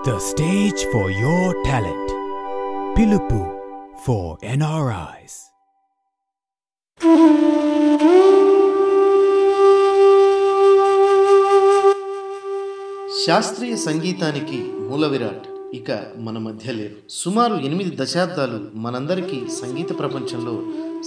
The stage for your talent. Pilupu for NRIs. శాస్త్రీయ సంగీతానికి మూల విరాట్ ఇక మన మధ్య లేరు. సుమారు 8 దశాబ్దాలు మనందరికీ సంగీత ప్రపంచంలో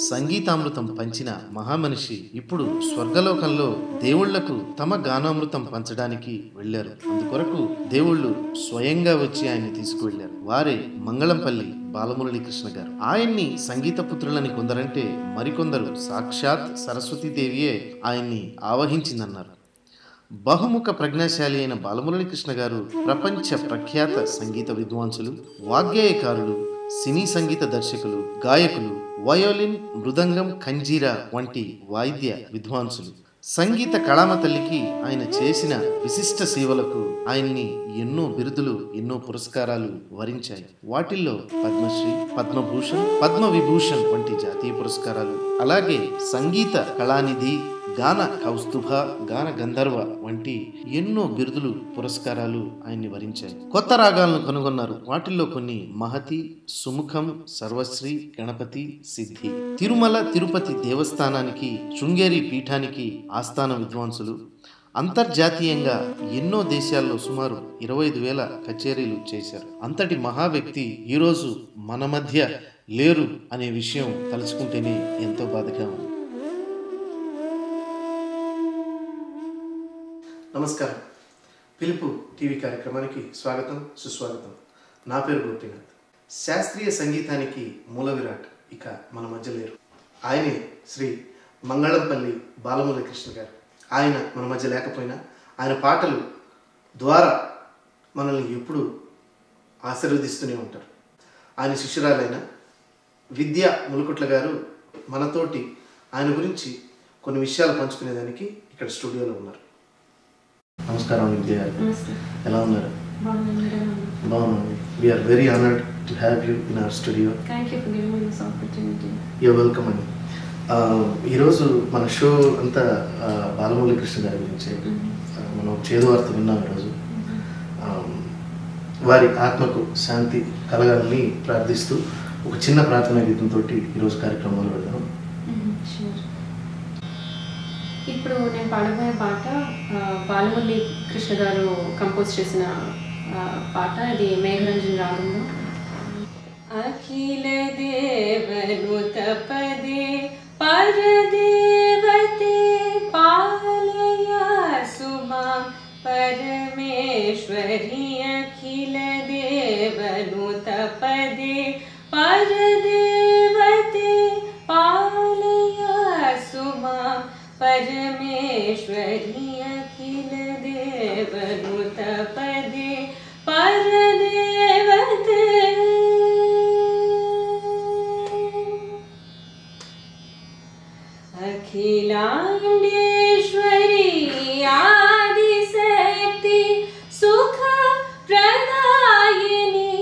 సంగీతామృతం పంచిన మహామనిషి ఇప్పుడు స్వర్గలోకంలో దేవుళ్లకు తమ గానామృతం పంచడానికి వెళ్లారు. అందుకొరకు దేవుళ్ళు స్వయంగా వచ్చి ఆయన్ని తీసుకువెళ్లారు. వారే మంగళంపల్లి బాలమురళీకృష్ణ గారు. ఆయన్ని సంగీత పుత్రులని కొందరంటే మరికొందరు సాక్షాత్ సరస్వతీదేవియే ఆయన్ని ఆవహించిందన్నారు. బహుముఖ ప్రజ్ఞాశాలి అయిన బాలమురళీకృష్ణ గారు ప్రపంచ ప్రఖ్యాత సంగీత విద్వాంసులు, వాగ్గేయకారులు, సినీ సంగీత దర్శకులు, గాయకులు, వయోలిన్, మృదంగం, కంజీరా వంటి వాయిద్య విద్వాంసులు. సంగీత కళామ తల్లికి ఆయన చేసిన విశిష్ట సేవలకు ఆయన్ని ఎన్నో బిరుదులు, ఎన్నో పురస్కారాలు వరించాయి. వాటిల్లో పద్మశ్రీ, పద్మభూషణ్, పద్మవిభూషణ్ వంటి జాతీయ పురస్కారాలు, అలాగే సంగీత కళానిధి, గాన కౌస్తుభ, గాన గంధర్వ వంటి ఎన్నో బిరుదులు, పురస్కారాలు ఆయన్ని వరించాయి. కొత్త రాగాలను కనుగొన్నారు. వాటిల్లో కొన్ని మహతి, సుముఖం, సర్వశ్రీ, గణపతి, సిద్ధి. తిరుమల తిరుపతి దేవస్థానానికి, శృంగేరి పీఠానికి ఆస్థాన విద్వాంసులు. అంతర్జాతీయంగా ఎన్నో దేశాల్లో సుమారు 25,000 కచేరీలు చేశారు. అంతటి మహా వ్యక్తి ఈరోజు మన మధ్య లేరు అనే విషయం తలుచుకుంటేనే ఎంతో బాధగా ఉంది. నమస్కారం. పిలుపు టీవీ కార్యక్రమానికి స్వాగతం, సుస్వాగతం. నా పేరు గోపీనాథ్. శాస్త్రీయ సంగీతానికి మూల విరాట్ ఇక మన మధ్య లేరు. ఆయనే శ్రీ మంగళంపల్లి బాలమురళీకృష్ణ గారు. ఆయన మన మధ్య లేకపోయినా ఆయన పాటలు ద్వారా మనల్ని ఎప్పుడూ ఆశీర్వదిస్తూనే ఉంటారు. ఆయన శిష్యురాలైన విద్యా ములుకుట్ల గారు మనతోటి ఆయన గురించి కొన్ని విషయాలు పంచుకునేదానికి ఇక్కడ స్టూడియోలో ఉన్నారు. నమస్కారం విద్య గారు, ఎలా ఉన్నారు? బాగున్నాను. We are very honoured to have you in our studio. You're welcome అండి. ఈరోజు మన షో అంతా బాలమురళీకృష్ణ గారి గురించి. మనం చేదు వార్త విన్నాం ఈరోజు. వారి ఆత్మకు శాంతి కలగాలని ప్రార్థిస్తూ ఒక చిన్న ప్రార్థనా గీతంతో ఈరోజు కార్యక్రమాలు పెడతాం. ఇప్పుడు నేను పాడబోయే పాట బాలమురళీ కృష్ణ గారు కంపోజ్ చేసిన పాట. ఇది మేఘరంజన్ రాగంలో. అఖిల దేవనుత పదే పరదేవతే పాలయ సుమా పరమేశ్వరి. అఖిల దేవనుత పదే పరదేవతే పాలయ సుమా పరమేశ్వరి. అఖిల దేవనుత పదే పరదేవతే. అఖిలాండేశ్వరి ఆదిశక్తి సుఖ ప్రదాయిని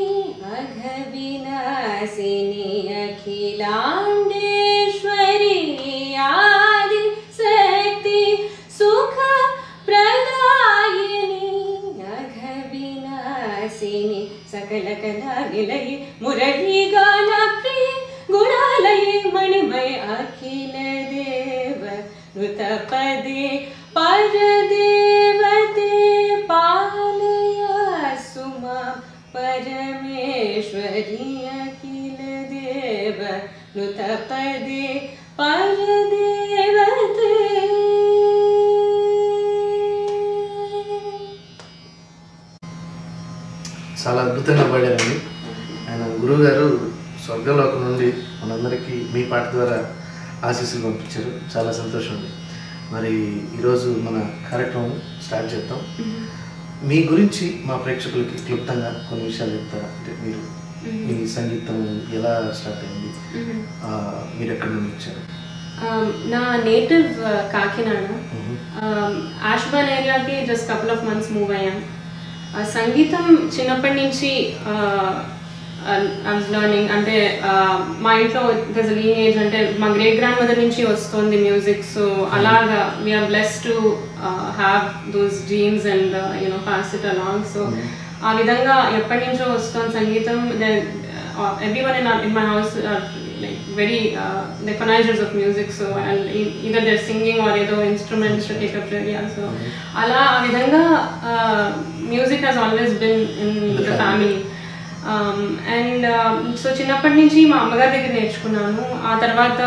అఘవినాశిని. అఖిలాండేశ్వరి ఆదిశక్తి సుఖ ప్రదాయిని అఘవినాశిని. సకల కళా నిలయ మురళీ గాన ప్రియ గుణాలయ మణిమయ. అఖిల దేవ నృత పదే పరదేవతే పాలయ సుమా పరమేశ్వరి. అఖిల దేవ నృత పదే పరదేవతే. చాలా అద్భుతంగా పాడారండి. ఆయన గురువు గారు స్వర్గలోకం నుండి మనందరికీ మీ పాట ద్వారా ఆశీస్సులు పంపించారు. చాలా సంతోషం అండి. మరి ఈరోజు మన కార్యక్రమం స్టార్ట్ చేద్దాం. మీ గురించి మా ప్రేక్షకులకి క్లుప్తంగా కొన్ని విషయాలు చెప్తారా? అంటే మీరు మీ సంగీతం ఎలా స్టార్ట్ అయింది, మీరు ఎక్కడి నుండి వచ్చారు? నా నేటివ్ కాకినాడ. ఆష్బాన్ ఏరియాకి just couple of months move అయ్యాం. సంగీతం చిన్నప్పటి నుంచి I was learning. అంటే మా ఇంట్లో there's a lineage, అంటే మా గ్రేట్ గ్రాండ్ మదర్ నుంచి వస్తుంది మ్యూజిక్. సో అలాగా we are blessed to have those dreams and pass it along. So ఆ విధంగా ఎప్పటి నుంచో వస్తుంది సంగీతం. Everyone in my house are like very the connoisseurs of music, so either they're singing or either instruments to take up. So ala a vidhanga music has always been in the family. And so చిన్నప్పటి నుంచి మా అమ్మగారి దగ్గర నేర్చుకున్నాను. ఆ తర్వాత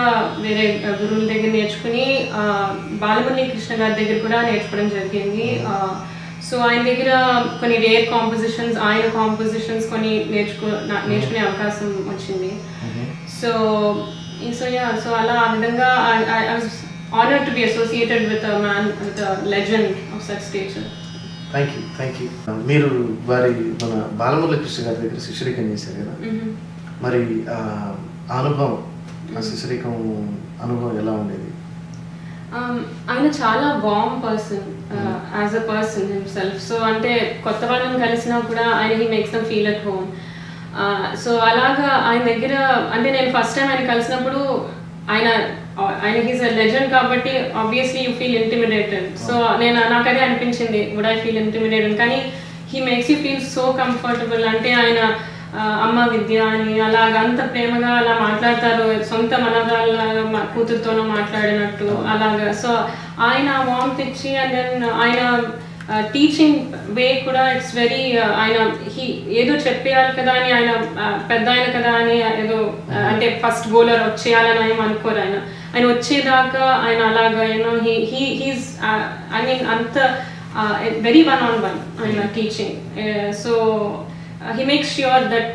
వేరే గురువుల దగ్గర నేర్చుకుని బాలమురళీ కృష్ణ గారి దగ్గర కూడా నేర్చుకోవడం జరిగింది. సో ఆయన దగ్గర కొన్ని రేర్ కాంపోజిషన్స్, ఆయన కాంపోజిషన్స్ కొన్ని నేర్చుకునే అవకాశం వచ్చింది. సో సో అలా ఆ విధంగా I was honored to be associated with a man, with a legend of such stature. Thank you. మీరు వారి మన బాలమురళీ కృష్ణ గారి దగ్గర శిష్యరికం చేశారు కదా, మరి ఆ అనుభవం, ఆ శిష్యరికం అనుభవం ఎలా ఉండేది? ఆయన చాలా warm person as a person himself. So అంటే కొత్త వాళ్ళని కలిసినా కూడా ఆయన he makes them feel at home. So అలాగా ఆయన దగ్గర అంటే నేను ఫస్ట్ టైం ఆయన కలిసినప్పుడు ఆయన హీస్ అ లెజెండ్ కాబట్టి obviously you feel intimidated. So నాకు అదే అనిపించింది, వుడ్ ఐ ఫీల్ ఇంటిమిడేటెడ్, కానీ he makes you feel so comfortable. అంటే ఆయన అమ్మ విద్య అని అలాగ అంత ప్రేమగా అలా మాట్లాడతారు, సొంత మనగాళ్ళ కూతురుతోనో మాట్లాడినట్టు అలాగా. సో ఆయన వార్మ్త్ ఇచ్చి అండ్ దెన్ ఆయన టీచింగ్ వే కూడా ఇట్స్ వెరీ ఆయన ఏదో చెప్పేయాలి కదా అని, ఆయన పెద్ద ఆయన కదా అని ఏదో అంటే ఫస్ట్ గోలర్ వచ్చేయాలని ఏం అనుకోరు. ఆయన వచ్చేదాకా ఆయన అలాగా యూనో హీస్ ఐ మీన్ అంత వెరీ వన్ ఆన్ వన్ ఆయన teaching. So he makes sure that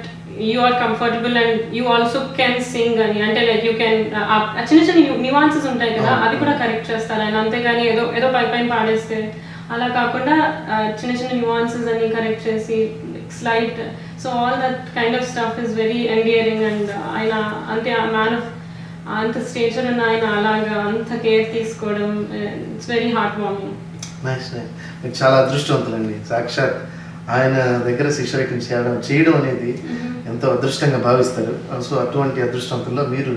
you are comfortable and you also can sing అని, అంటే లైక్ యూ కెన్ చిన్న చిన్న న్యూవాన్సెస్ ఉంటాయి కదా అవి కూడా కరెక్ట్ చేస్తారు ఆయన. అంతేగాని ఏదో పైన పాడేస్తే అలా కాకుండా చిన్న చిన్న న్యూవాన్సెస్ అన్ని కరెక్ట్ చేసి slight. So all that kind of stuff is very endearing. And ఆయన అంతే మ్యాన్ ఆఫ్ అంత స్టేచర్ ఉన్న ఆయన అలాగా అంత కేర్ తీసుకోవడం ఇట్స్ వెరీ హార్ట్ వార్మింగ్. మీరు చాలా అదృష్టవంతులండి. సాక్షాత్ ఆయన దగ్గర శిష్యరికం చేయడం అనేది ఎంతో అదృష్టంగా భావిస్తారు. సో అటువంటి అదృష్టవంతుల్లో మీరు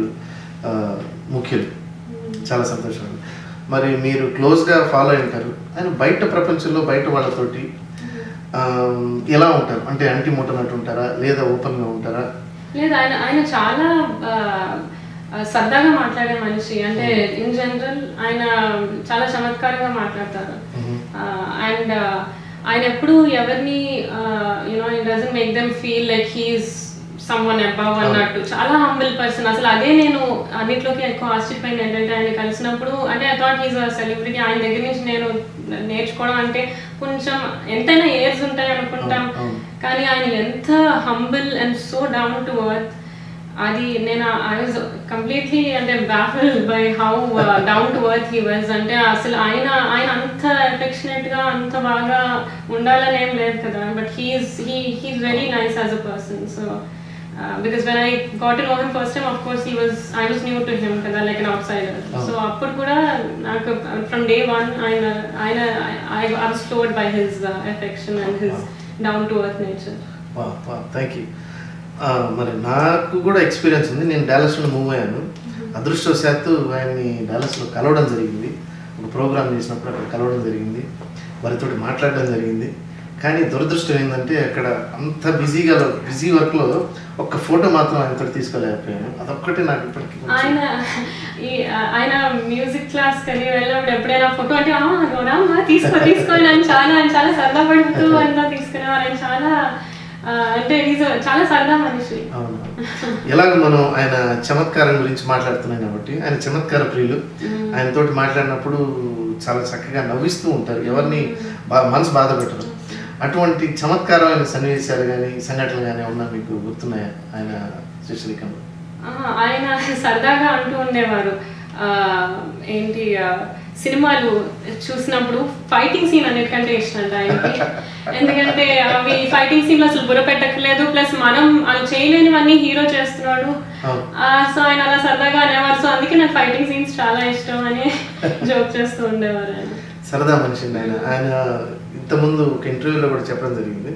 ముఖ్యులు. చాలా సంతోషం. మరి మీరు క్లోజ్గా ఫాలో అయి ఉంటారు. ఆయన బయట ప్రపంచంలో బయట వాళ్ళతోటి ఎలా ఉంటారు? అంటే అంటి ముట్టనట్టు ఉంటారా లేదా ఓపెన్గా ఉంటారా? లేదు, ఆయన చాలా సరదాగా మాట్లాడే మనిషి. అంటే ఇన్ జనరల్ ఆయన చాలా చమత్కారంగా మాట్లాడతారు. అండ్ ఆయన ఎప్పుడు ఎవరిని you know it doesn't make them feel like he's someone above అన్నట్టు. చాలా హంబుల్ పర్సన్. అసలు అదే నేను అన్నిట్లోకి ఎక్కువ ఆశ్చర్యపోయింది ఏంటంటే ఆయన కలిసినప్పుడు అంటే I thought he's a celebrity. ఆయన దగ్గర నుంచి నేను నేర్చుకోవడం అంటే కొంచెం ఎంతైనా ఏర్స్ ఉంటాయి అనుకుంటాం, కానీ ఆయన ఎంత humble and so down to earth. అది నేను ఐ వాజ్ కంప్లీట్లీ అంటే baffled by how down to earth he was. అంటే అసలు ఆయన అంత ఎఫెక్షనేట్ గా అంత బాగా ఉండాలని ఏం లేదు కదా, but he's very nice as a person. So because when I got to know him first time, of course I was new to him kada, like an outsider. So appudu kuda naaku from day one I was floored by his affection and his down to earth nature. Wow, thank you. మరి నాకు కూడా experience ఉంది. నేను డాలస్లో move అయ్యాను. అదృష్టవశాత్తు ఆయన్ని డాలస్లో కలవడం జరిగింది. ఒక ప్రోగ్రామ్ చేసినప్పుడు అక్కడ కలవడం జరిగింది, వారితో మాట్లాడడం జరిగింది. కానీ దురదృష్టం ఏంటంటే అక్కడ అంత బిజీ వర్క్లో ఒక్క ఫోటో మాత్రం ఆయనతో తీసుకోలేకపోయాను. అదొక్కటే నాకు ఇప్పటికీ. ఆయన మ్యూజిక్ క్లాస్ కలి వెళ్ళినప్పుడు ఎప్పుడైనా ఫోటో అంటే తీసుకోండి అని చాలా సరదా పడుతూ అంతా తీసుకునేవారు. ఆయన చాలా అంటే చాలా సరదా మనిషి. అవును. ఎలాగ మనం ఆయన చమత్కారం గురించి మాట్లాడుతున్నాం కాబట్టి ఆయన చమత్కార ప్రియులు. ఆయనతోటి మాట్లాడినప్పుడు చాలా చక్కగా నవ్విస్తూ ఉంటారు, ఎవరిని మనసు బాధ పెట్టరు. అటువంటి చమత్కారమైన సన్నివేశాలు కానీ సంఘటనలు కానీ ఉన్నా మీకు గుర్తున్నాయా ఆయన శిష్యరికంలో? ఆయన సరదాగా అంటూ ఉండేవారు ఏంటి సినిమాలు చూసినప్పుడు ఫైటింగ్ సీన్ అన్నిటికంటే ఇష్టం అండి ఆయనకి. ఎందుకంటే అవి ఫైటింగ్ సీన్లు అసలు బుర్ర పెట్టక్కర్లేదు, ప్లస్ మనం అది చేయలేనివన్నీ హీరో చేస్తున్నాడు. సో ఆయన అలా సరదాగా అనేవారు. సో అందుకే నాకు ఫైటింగ్ సీన్స్ చాలా ఇష్టం అని జోక్ చేస్తూ ఉండేవారు. ఆయన సరదా మనిషి అండి. ఆయన ఇంతకుముందు ఒక ఇంటర్వ్యూలో కూడా చెప్పడం జరిగింది,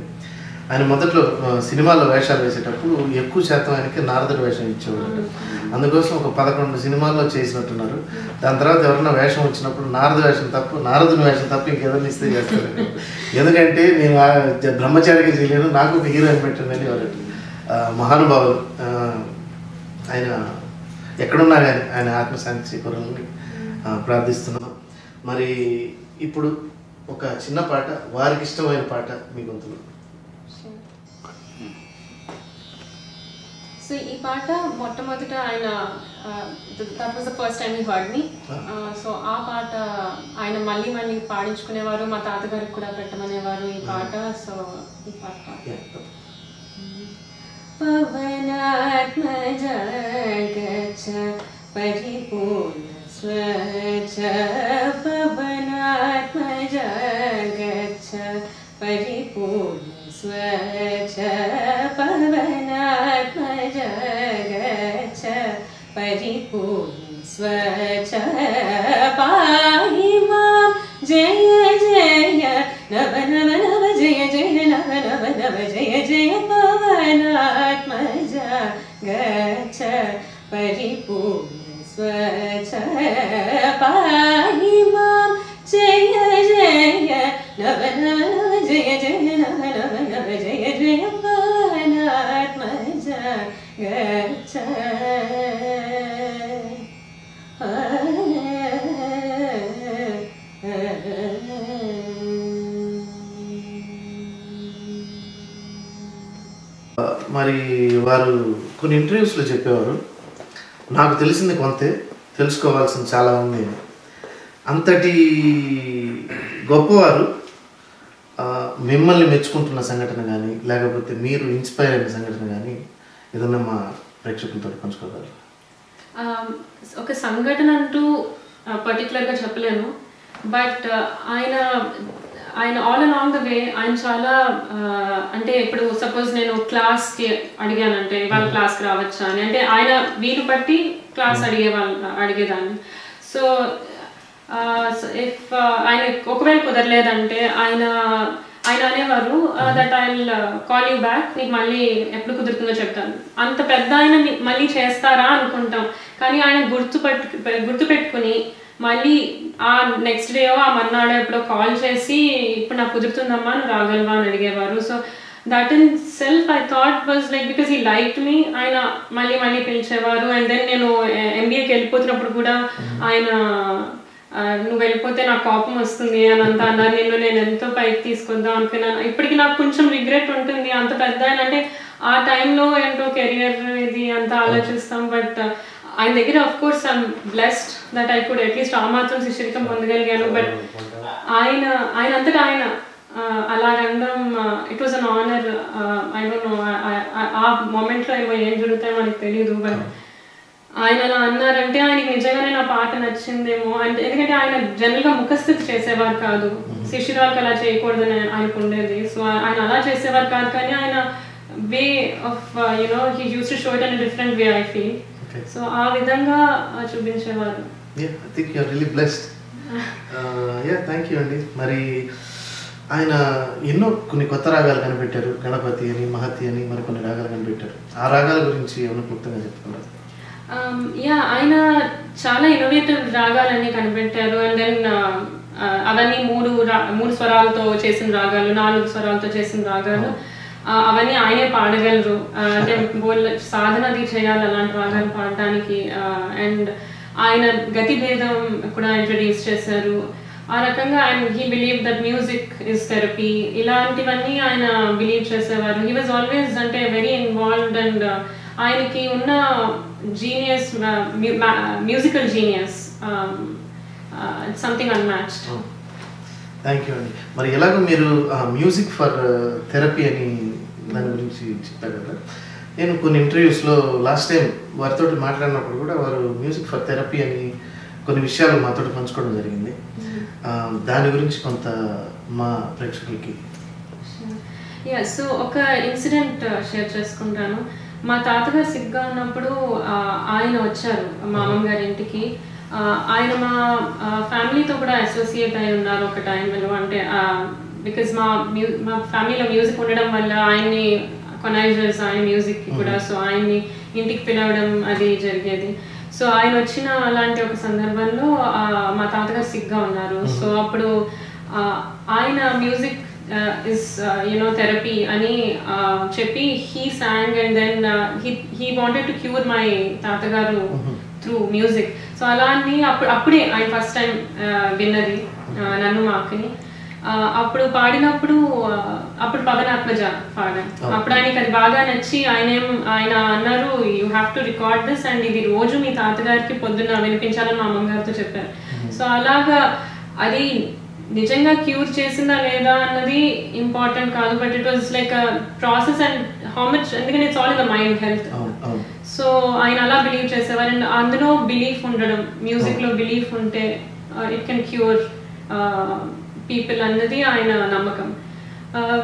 ఆయన మొదట్లో సినిమాల్లో వేషాలు వేసేటప్పుడు ఎక్కువ శాతం ఆయనకి నారదుడి వేషం ఇచ్చేవాడు. అందుకోసం ఒక 11 సినిమాల్లో చేసినట్టున్నారు. దాని తర్వాత ఎవరన్నా వేషం వచ్చినప్పుడు నారదుని వేషం తప్ప ఇంకేదైనా ఇస్తే చేస్తారు. ఎందుకంటే నేను బ్రహ్మచారిగా చేయలేను, నాకు ఒక హీరోయిన్ పెట్టండి అని వారు మహానుభావులు. ఆయన ఎక్కడున్నా కానీ ఆయన ఆత్మశాంతి చేకూరాలని ప్రార్థిస్తున్నాం. మరి ఇప్పుడు ఒక చిన్న పాట, వారికి ఇష్టమైన పాట మీ గొంతులో. సో ఈ పాట మొట్టమొదట ఆయన that was the first time he heard me. So ఆ పాట ఆయన మళ్ళీ మళ్ళీ పాడించుకునేవారు, మా తాతగారికి కూడా పెట్టమనేవారు ఈ పాట. సో ఈ పాట పవనాత్మజ గచ్చ పరిపూర్ణ స్వచ్ఛ పవనాత్మజ గచ్చ పరిపూర్ణ స్వచ్ఛ పవనాత్మజ గచ్చ పరిపూర్ణ స్వచ్ఛ పాహి మాం జయ జయ నవ నవ నవ జయ జయ నవ నవ నవ జయ జయ పవనాత్మజ గచ్చ పరిపూర్ణ స్వచ్ఛ పాహి మాం జయ జయ నవ నవ నవ జయ జయ నవ నవ నవ జయ జయ పవనాత్మజ గచ్చ. మరి వారు కొన్ని ఇంటర్వ్యూస్లో చెప్పేవారు, నాకు తెలిసింది కొంతే, తెలుసుకోవాల్సింది చాలా ఉంది. అంతటి గొప్పవారు మిమ్మల్ని మెచ్చుకుంటున్న సంఘటన కానీ, లేకపోతే మీరు ఇన్స్పైర్ అయిన సంఘటన కానీ ఏదన్నా మా ప్రేక్షకులతో పంచుకోగలరు? ఒక సంఘటన అంటూ పర్టికులర్గా చెప్పలేను, బట్ ఆయన ఆల్ అలాంగ్ ద వే ఆయన చాలా అంటే ఇప్పుడు సపోజ్ నేను క్లాస్కి అడిగానంటే ఇవాళ క్లాస్కి రావచ్చా అని, అంటే ఆయన వీలు బట్టి క్లాస్ అడిగేదాన్ని. సో ఇఫ్ ఆయన ఒకవేళ కుదరలేదంటే ఆయన అనేవారు that I will call you back, నీకు మళ్ళీ ఎప్పుడు కుదురుతుందో చెప్తాను. అంత పెద్ద ఆయన మళ్ళీ చేస్తారా అనుకుంటాం, కానీ ఆయన గుర్తుపెట్టుకుని మళ్ళీ ఆ నెక్స్ట్ డే ఆ మర్నాడో ఎప్పుడో కాల్ చేసి ఇప్పుడు నాకు కుదురుతుందమ్మా నువ్వు రాగలవా అని అడిగేవారు. So that in self I thought was like because he liked me, ఆయన మళ్ళీ మళ్ళీ పిలిచేవారు. అండ్ దెన్ నేను ఎంబీఏకి వెళ్ళిపోతున్నప్పుడు కూడా ఆయన నువ్వు వెళ్ళిపోతే నాకు కోపం వస్తుంది అని అంతా అన్నారు. నేను ఎంతో పైకి తీసుకొద్దాం అనుకున్నాను. ఇప్పటికీ నాకు కొంచెం రిగ్రెట్ ఉంటుంది, అంత పెద్ద ఆయన అంటే ఆ టైంలో ఏంటో కెరియర్ ఇది అంతా ఆలోచిస్తాం. బట్ ఆయన దగ్గర of course I'm blessed that I could at least ఆ మాత్రం శిష్యరికం పొందగలిగాను. బట్ ఆయన అంతటా ఆయన అలాగనడం it was an honour. I don't know ఆ మూమెంట్లో ఏం జరుగుతాయో మనకు తెలియదు, బట్ ఆయన అలా అన్నారంటే ఆయనకి నిజంగానే నా పాట నచ్చిందేమో. అంటే ఎందుకంటే ఆయన జనరల్గా ముఖస్థితి చేసేవారు కాదు, శిష్యురాలకు అలా చేయకూడదని ఆయనకు ఉండేది. సో ఆయన అలా చేసేవారు కాదు, కానీ ఆయన way of you know he used to show it in different way I feel. So ఆ విధంగా చూపించేవారు. I think you are really blessed. Thank you అండి. మరి ఆయన ఎన్నో కొన్ని కొత్త రాగాలు కనిపెట్టారు, గణపతి అని, మహతి అని మరికొన్ని రాగాలు కనిపెట్టారు. ఆ రాగాల గురించి ఏమైనా క్లుప్తంగా చెప్తున్నారు? ఆయన చాలా ఇన్నోవేటివ్ రాగాలన్నీ కనిపెట్టారు. అండ్ దెన్ అవన్నీ మూడు స్వరాలతో చేసిన రాగాలు, 4 స్వరాలతో చేసిన రాగాలు, అవన్నీ ఆయనే పాడగలరు. అంటే సాధనది చేయాలి అలాంటి రాగాలు పాడడానికి. అండ్ ఆయన గతి భేదం కూడా ఇంట్రడ్యూస్ చేశారు. ఆ రకంగా he believe that music is therapy, ఇలాంటివన్నీ ఆయన బిలీవ్ చేసేవారు. హీ వాజ్ ఆల్వేస్ అంటే వెరీ ఇన్వాల్వ్డ్. అండ్ ఆయనకి ఉన్న genius, musical genius, something unmatched. Thank you అండి. మరి ఎలాగో మీరు మ్యూజిక్ ఫర్ థెరపీ అని దాని గురించి చెప్పారు కదా, నేను కొన్ని ఇంటర్వ్యూస్లో లాస్ట్ టైం వారితో మాట్లాడినప్పుడు కూడా వారు మ్యూజిక్ ఫర్ థెరపీ అని కొన్ని విషయాలు మాతో పంచుకోవడం జరిగింది. దాని గురించి కొంత మా ప్రేక్షకులకి. సో ఒక ఇన్సిడెంట్ షేర్ చేసుకుంటాను. మా తాతగారు సిగ్గా ఉన్నప్పుడు ఆయన వచ్చారు మా అమ్మమ్మ గారి ఇంటికి. ఆయన మా ఫ్యామిలీతో కూడా అసోసియేట్ అయి ఉన్నారు ఒక టైంలో. అంటే బికాజ్ మా ఫ్యామిలీలో మ్యూజిక్ ఉండడం వల్ల ఆయన్ని కొనైజర్స్ ఆయన మ్యూజిక్కి కూడా, సో ఆయన్ని ఇంటికి పిలవడం అది జరిగేది. సో ఆయన వచ్చిన అలాంటి ఒక సందర్భంలో మా తాతగారు సిగ్గా ఉన్నారు. సో అప్పుడు ఆయన మ్యూజిక్ ఇస్ థెరపీ అని చెప్పి he sang and then he wanted to cure my తాతగారు త్రూ మ్యూజిక్. సో అలా అని అప్పుడే ఆయన ఫస్ట్ టైం విన్నది నన్ను మా అక్కని. అప్పుడు పాడినప్పుడు అప్పుడు పవనాత్మజ పాడాను. అప్పుడు ఆయనకి అది బాగా నచ్చి ఆయన అన్నారు, you have to record this and ఇది రోజు మీ తాతగారికి పొద్దున్న వినిపించాలని మా అమ్మగారితో చెప్పారు. సో అలాగా అది నిజంగా క్యూర్ చేసిందా లేదా అన్నది ఇంపార్టెంట్ కాదు, but it was like a process and how much, ఎందుకంటే it's all in the mind health. So ఆయన అలా బిలీవ్ చేసేవారు. అండ్ అందులో బిలీఫ్ ఉండడం, మ్యూజిక్లో బిలీఫ్ ఉంటే ఇట్ కెన్ క్యూర్ పీపుల్ అన్నది ఆయన నమ్మకం,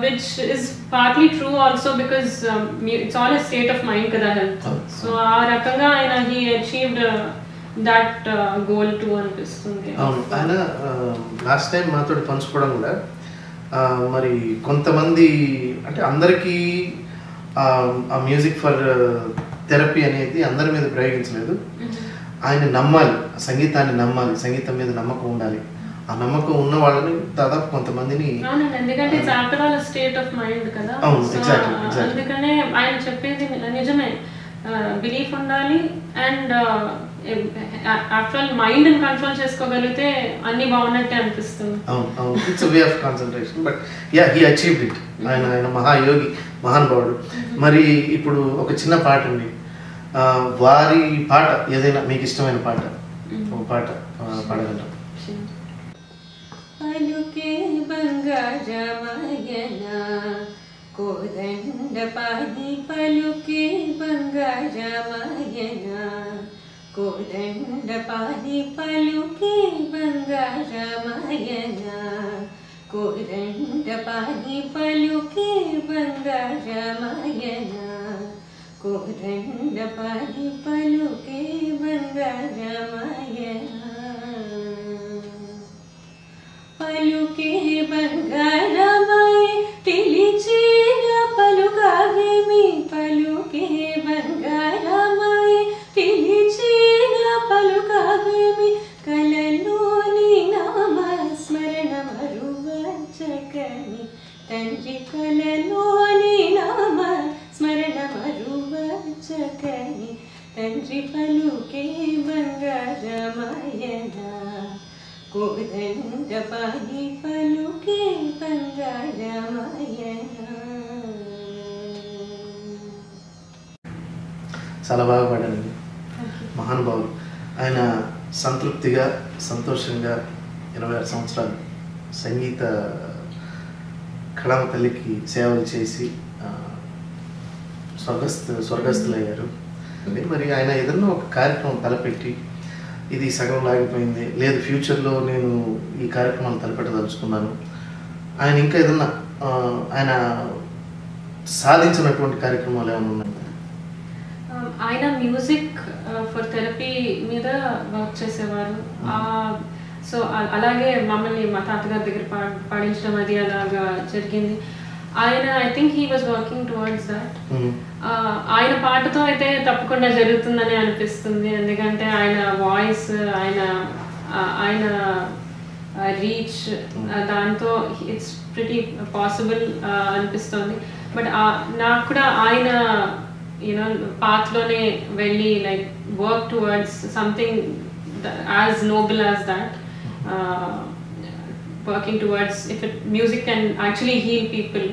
which is partly true also because it's all a state of mind kada health. So ఆ రకంగా ఆయన he achieved that goal too అనిపిస్తుంది. ఆయన లాస్ట్ టైం మాతో పంచుకోవడం కూడా మరి కొంతమంది అంటే అందరికీ ఆ మ్యూజిక్ ఫర్ థెరపీ అనేది అందరి మీద ప్రయోగించలేదు. ఆయన నమ్మాలి, సంగీతాన్ని నమ్మాలి, సంగీతం మీద నమ్మకం ఉండాలి. ఆ నమ్మకం ఉన్న వాళ్ళని దాదాపు కొంతమందిని, ఎందుకంటే it's after all state of mind కదా. అందుకనే ఆయన చెప్పేది నిజమే, బిలీఫ్ ఉండాలి. అండ్ ఆఫ్టర్ ఆల్ మైండ్ ని కంట్రోల్ చేసుకోగలిగితే అన్ని బాగున్నట్టే అనిపిస్తుంది. It's way of concentration. But yeah he achieved it. ఆయన మహాయోగి, మహానుభావుడు. మరి ఇప్పుడు ఒక చిన్న పాట అండి, వారి పాట ఏదైనా మీకు ఇష్టమైన పాట ఒక పాట పాడగలరా? పలుకే బంగారమయన కోదండ పాని, పలుకే బంగారమయన కోదండ పాని, పలుకే బంగారమయన కోదండ పాని, పలుకే బంగారమయన కోదండ పాని, పలుకే బంగారమయన. పలుకే బంగారమై పిలిచిన పలుకాగేమి, పలుకే బంగారమై పిలిచిన పలుకాగేమి, కలలోని నామ స్మరణ మరువచకని తండ్రి, కలలోని నామ స్మరణ మరువచకని తండ్రి, పలుకే బంగారమయన కోదండ పాని, పలుకే బంగారమయన. చాలా బాగా పాడారండి, మహానుభావులు. ఆయన సంతృప్తిగా సంతోషంగా 26 సంవత్సరాలు సంగీత కళామ తల్లికి సేవలు చేసి స్వర్గస్థులయ్యారు. మరి ఆయన ఏదన్నా ఒక కార్యక్రమం తలపెట్టి ఇది సగం లాగిపోయింది, లేదు ఫ్యూచర్లో నేను ఈ కార్యక్రమాలు తలపెట్టదలుచుకున్నాను, ఆయన ఇంకా ఏదన్నా ఆయన సాధించినటువంటి కార్యక్రమాలు ఏమైనా ఉన్నాయి? ఆయన మ్యూజిక్ ఫర్ థెరపీ మీద వర్క్ చేసేవారు. సో అలాగే మమ్మల్ని మా తాతగారి దగ్గర పాడించడం అది అలాగా జరిగింది. ఆయన I think he was working towards that. ఆయన పాటతో అయితే తప్పకుండా జరుగుతుందని అనిపిస్తుంది, ఎందుకంటే ఆయన వాయిస్, ఆయన రీచ్, దాంతో ఇట్స్ ప్రిటీ పాసిబుల్ అనిపిస్తుంది. బట్ నాకు కూడా ఆయన పాత్లోనే వెళ్ళి like work towards something as noble as that, working towards if music can actually heal people,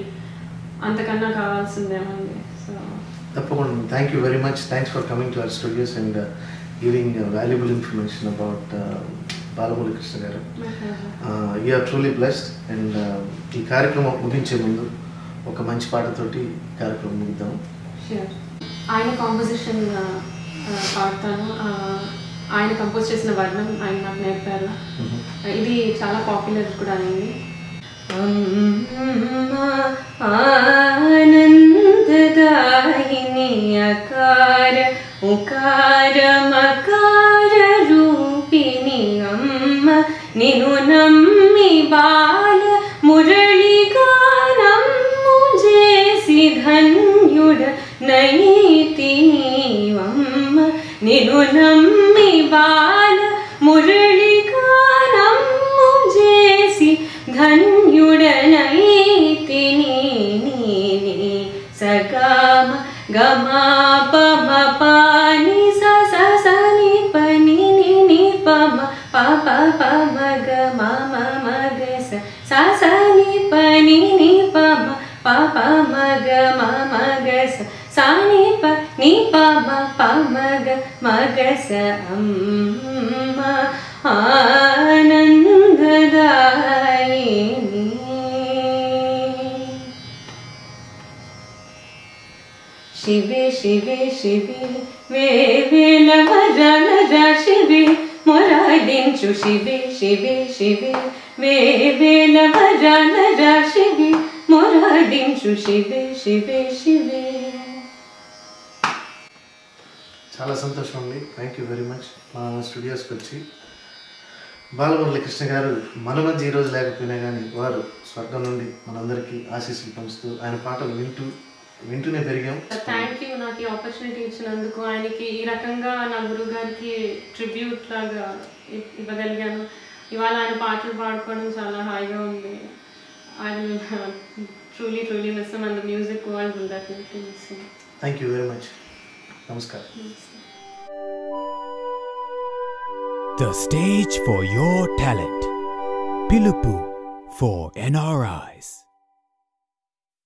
అంతకన్నా కావాల్సిందేమండి. సో తప్పకుండా. Thank you very much. Thanks for coming to our studios and giving valuable information about Balamurali Krishna garu. You are truly blessed. And ఈ కార్యక్రమం ముగించే ముందు ఒక మంచి పాటతోటి కార్యక్రమం ముగిద్దాం. ఆయన కాంపోజిషన్ పాడతాను. ఆయన కంపోజ్ చేసిన వర్ణం ఆయన నాకు నేర్పారు. ఇది చాలా పాపులర్ కూడా అయింది. ఆనందదాయిని అకార ఉకార మకార రూపిణి అమ్మ నిన్ను నమ్మి బాల మురళి నైతినివమ్మ నిను నమ్మి బాల మురళిగానమ్ము చేసి ధన్యుడనైతిని సగమ గమా పమ పాని సని పని ని పమ ప పమ గమ మమ గస సని పని ని పమ ప మగ మమ గస సాని ప ని పమ పమగ మగస అమ్మ ఆనందదాయిని శివే శివే శివే వేవేల వరనర శివే మొరాడించు శివే శివే శివే వేవేల వరనర శివే మొరాడించు శివే శివే శివే. చాలా సంతోషం అండి. Thank you very much. మా స్టూడియోస్కి వచ్చి బాలమురళీకృష్ణ గారు మన మధ్య ఈరోజు లేకపోయినా కానీ వారు స్వర్గం నుండి మనందరికీ ఆశీస్సులు పంచుతూ ఆయన పాటలు వింటూనే పెరిగాం. థ్యాంక్ యూ నాకు ఈ ఆపర్చునిటీ ఇచ్చినందుకు. ఆయనకి ఈ రకంగా నా గురువు గారికి ట్రిబ్యూట్ లాగా ఇవ్వగలిగాను. ఇవాళ ఆయన పాటలు పాడుకోవడం చాలా హాయిగా ఉంది. I will truly miss him and the music world will definitely miss him. Thank you very much. Namaskar. The stage for your talent. Pilupu for NRIs.